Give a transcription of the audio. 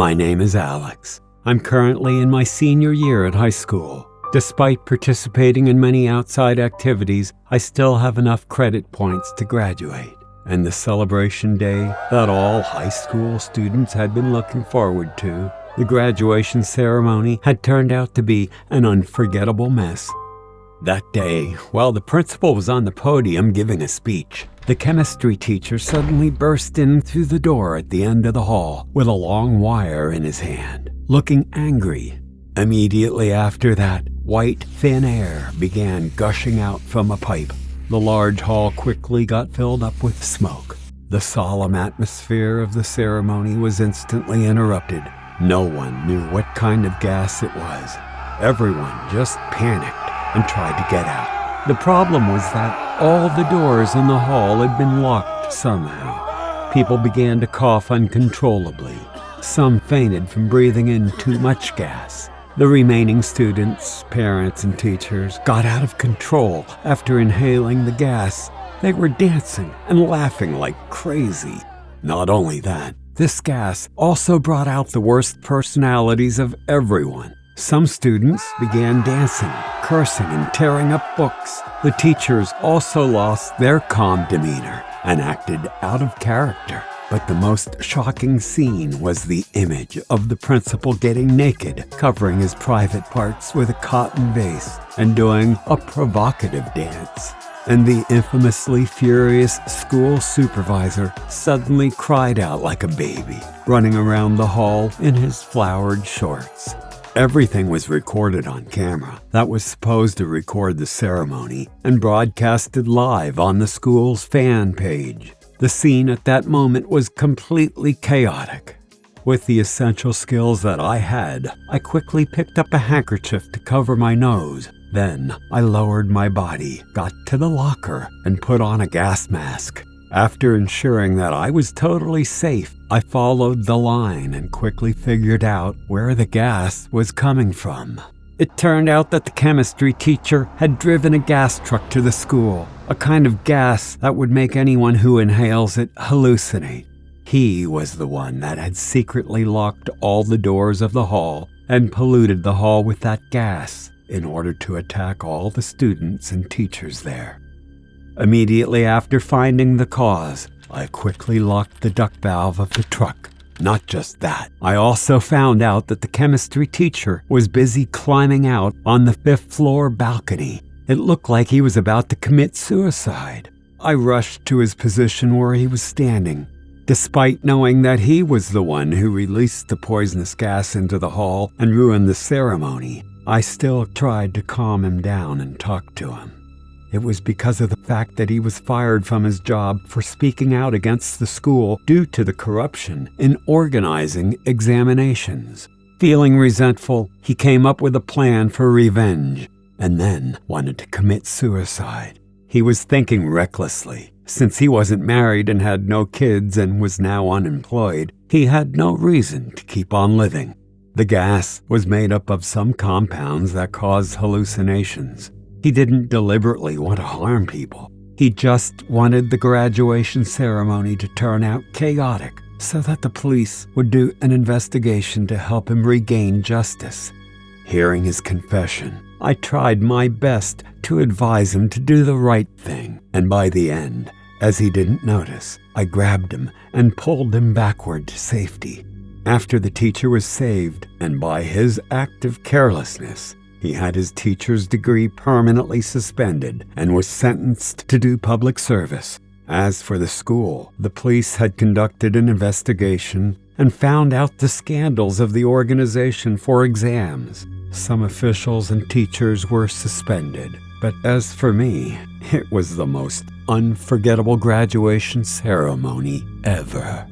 My name is Alex. I'm currently in my senior year at high school. Despite participating in many outside activities, I still have enough credit points to graduate. And the celebration day that all high school students had been looking forward to, the graduation ceremony, had turned out to be an unforgettable mess. That day, while the principal was on the podium giving a speech, the chemistry teacher suddenly burst in through the door at the end of the hall with a long wire in his hand, looking angry. Immediately after that, white, thin air began gushing out from a pipe. The large hall quickly got filled up with smoke. The solemn atmosphere of the ceremony was instantly interrupted. No one knew what kind of gas it was. Everyone just panicked and tried to get out. The problem was that all the doors in the hall had been locked somehow. People began to cough uncontrollably. Some fainted from breathing in too much gas. The remaining students, parents, and teachers got out of control after inhaling the gas. They were dancing and laughing like crazy. Not only that, this gas also brought out the worst personalities of everyone. Some students began dancing, cursing, and tearing up books. The teachers also lost their calm demeanor and acted out of character. But the most shocking scene was the image of the principal getting naked, covering his private parts with a cotton vase, and doing a provocative dance. And the infamously furious school supervisor suddenly cried out like a baby, running around the hall in his flowered shorts. Everything was recorded on camera that was supposed to record the ceremony and broadcasted live on the school's fan page. The scene at that moment was completely chaotic. With the essential skills that I had, I quickly picked up a handkerchief to cover my nose. Then I lowered my body, got to the locker, and put on a gas mask. After ensuring that I was totally safe, I followed the line and quickly figured out where the gas was coming from. It turned out that the chemistry teacher had driven a gas truck to the school, a kind of gas that would make anyone who inhales it hallucinate. He was the one that had secretly locked all the doors of the hall and polluted the hall with that gas in order to attack all the students and teachers there. Immediately after finding the cause, I quickly locked the duct valve of the truck. Not just that, I also found out that the chemistry teacher was busy climbing out on the 5th floor balcony. It looked like he was about to commit suicide. I rushed to his position where he was standing. Despite knowing that he was the one who released the poisonous gas into the hall and ruined the ceremony, I still tried to calm him down and talk to him. It was because of the fact that he was fired from his job for speaking out against the school due to the corruption in organizing examinations. Feeling resentful, he came up with a plan for revenge and then wanted to commit suicide. He was thinking recklessly. Since he wasn't married and had no kids and was now unemployed, he had no reason to keep on living. The gas was made up of some compounds that cause hallucinations. He didn't deliberately want to harm people. He just wanted the graduation ceremony to turn out chaotic so that the police would do an investigation to help him regain justice. Hearing his confession, I tried my best to advise him to do the right thing, and by the end, as he didn't notice, I grabbed him and pulled him backward to safety. After the teacher was saved, and by his act of carelessness, he had his teacher's degree permanently suspended and was sentenced to do public service. As for the school, the police had conducted an investigation and found out the scandals of the organization for exams. Some officials and teachers were suspended, but as for me, it was the most unforgettable graduation ceremony ever.